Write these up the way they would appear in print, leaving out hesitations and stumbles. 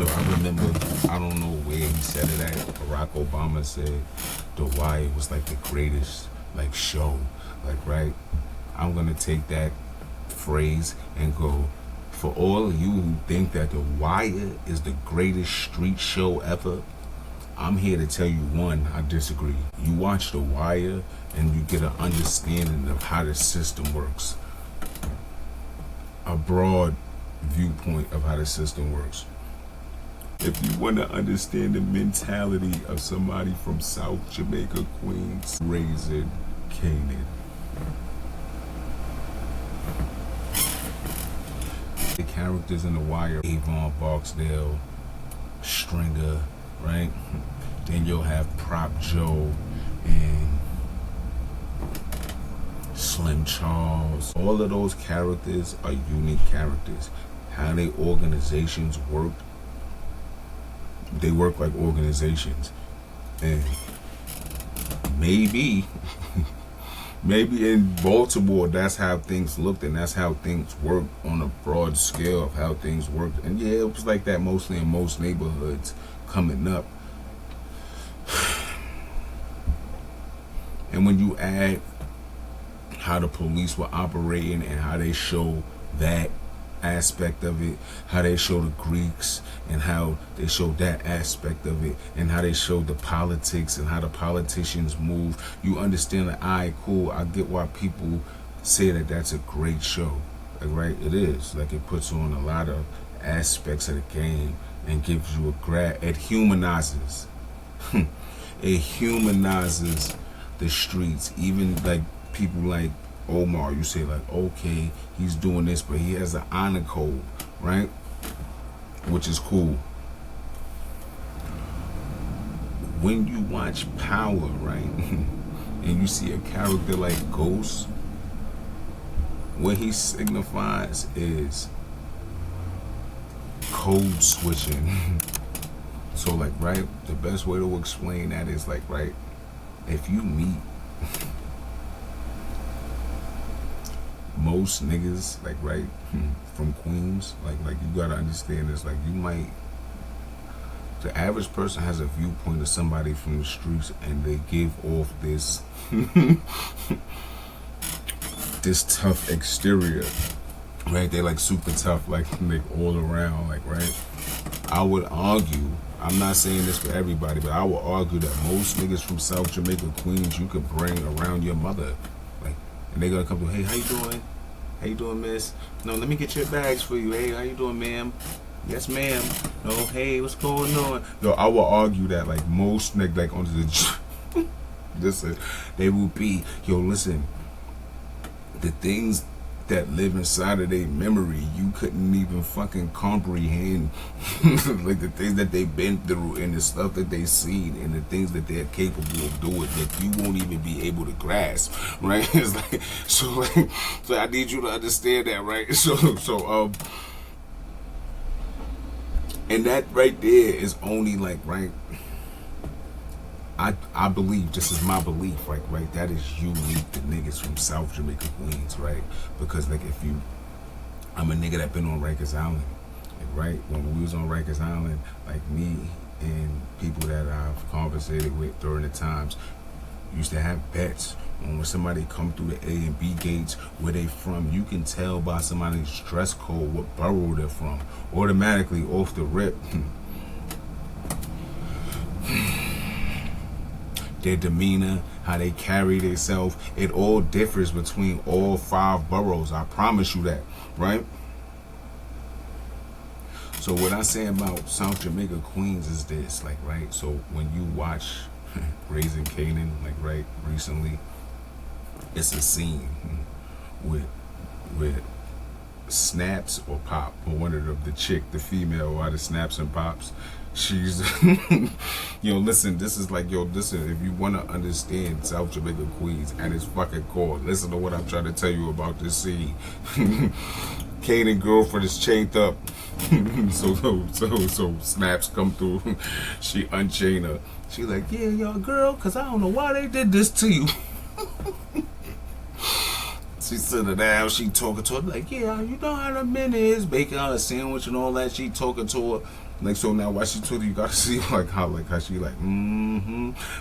I remember, I don't know where he said it at. Barack Obama said The Wire was like the greatest like show. Like, right? I'm gonna take that phrase and go, for all of you who think that The Wire is the greatest street show ever, I'm here to tell you, one, I disagree. You watch The Wire and you get an understanding of how the system works. A broad viewpoint of how the system works. If you want to understand the mentality of somebody from South Jamaica, Queens, Raising Kanan. The characters in The Wire, Avon Barksdale, Stringer, right? Then you'll have Prop Joe and Slim Charles. All of those characters are unique characters. How their organizations work, they work like organizations. And maybe in Baltimore, that's how things looked, and that's how things worked on a broad scale of how things worked. And yeah, it was like that mostly in most neighborhoods coming up. And when you add how the police were operating and how they show that aspect of it, how they show the Greeks and how they show that aspect of it, and how they show the politics and how the politicians move, you understand that, alright, cool, I get why people say that that's a great show. Like, right? It is. Like, it puts on a lot of aspects of the game and gives you it humanizes. It humanizes the streets. Even like people like Omar, you say like, okay, he's doing this, but he has an honor code, right? Which is cool. When you watch Power, right, and you see a character like Ghost, what he signifies is code switching. So like, right, the best way to explain that is like, right, if you meet most niggas, like, right, from Queens, like you gotta understand this, like, you might, the average person has a viewpoint of somebody from the streets, and they give off this this tough exterior, right? They like super tough, like all around, like, right? I would argue, I'm not saying this for everybody, but I would argue that most niggas from South Jamaica, Queens, you could bring around your mother, like, and they gonna come to, hey, how you doing? How you doing, miss? No, let me get your bags for you. Hey, how you doing, ma'am? Yes, ma'am. No, hey, what's going on? Yo, I will argue that, like, most niggas, like, on the listen, they will be, yo, listen, the things that live inside of their memory, you couldn't even fucking comprehend. Like, the things that they've been through and the stuff that they've seen and the things that they're capable of doing that you won't even be able to grasp, right? It's like, so I need you to understand that, right? So and that right there is only like, right, I believe, this is my belief, like, right, that is unique to niggas from South Jamaica, Queens, right? Because, like, I'm a nigga that been on Rikers Island, like, right? When we was on Rikers Island, like, me and people that I've conversated with during the times used to have bets on when somebody come through the A and B gates, where they from. You can tell by somebody's dress code what borough they're from, automatically off the rip. Their demeanor, how they carry themselves, it all differs between all 5 boroughs. I promise you that, right? So what I say about South Jamaica, Queens is this, like, right? So when you watch Raising Kanan, like, right, recently, it's a scene with Snaps or Pop, or one of the chick, the female, out of Snaps and Pops. She's, yo, listen, this is like, yo, listen, if you want to understand South Jamaica, Queens at its fucking core, listen to what I'm trying to tell you about this scene. Kanan girlfriend is chained up. so Snaps come through. She unchain her. She like, yeah, yo, girl, because I don't know why they did this to you. She sit her down, she talking to her, like, yeah, you know how the men is, baking her a sandwich and all that, she talking to her. Like, so now why she told you gotta see like how she like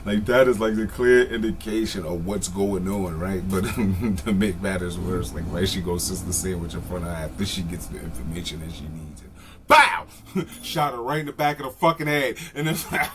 like that is like the clear indication of what's going on, right? But to make matters worse, like right, she goes sister sandwich in front of her after she gets the information that she needs. And bow! Shot her right in the back of the fucking head. And it's like,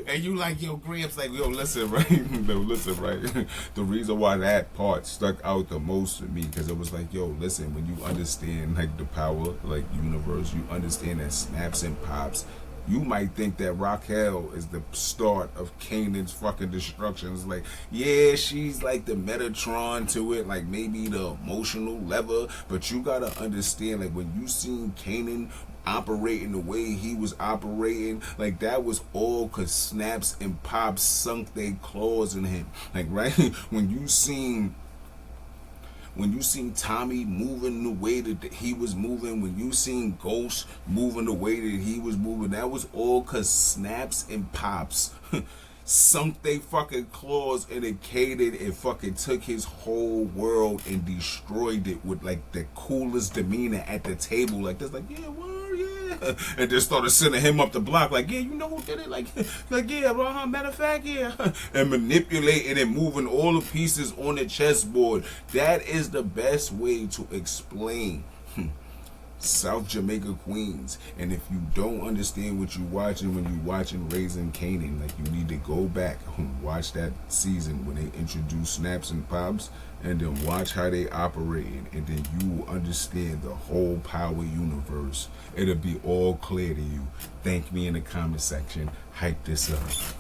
and you like, yo, Gramz, like, yo, listen, right? No, listen, right? The reason why that part stuck out the most to me, because it was like, yo, listen, when you understand, like, the power, like, universe, you understand that snaps and pops, you might think that Raquel is the start of Kanan's fucking destruction. It's like, yeah, she's like the Metatron to it, like maybe the emotional lever, but you gotta understand, like, when you seen Kanan operating the way he was operating, like that was all cause snaps and pops sunk their claws in him. Like, right? When you seen Tommy moving the way that he was moving, when you seen Ghost moving the way that he was moving, that was all cause snaps and pops sunk they fucking claws in a Kanan and fucking took his whole world and destroyed it with like the coolest demeanor at the table, like this, like, yeah, what? Yeah, and just started sending him up the block, like, yeah, you know who did it, like yeah, bro, matter of fact, yeah, and manipulating and moving all the pieces on the chessboard. That is the best way to explain South Jamaica Queens. And if you don't understand what you're watching when you're watching Raising Kanan, like, you need to go back and watch that season when they introduce snaps and pops, and then watch how they operating, and then you will understand the whole power universe. It'll be all clear to you. Thank me in the comment section. Hype this up.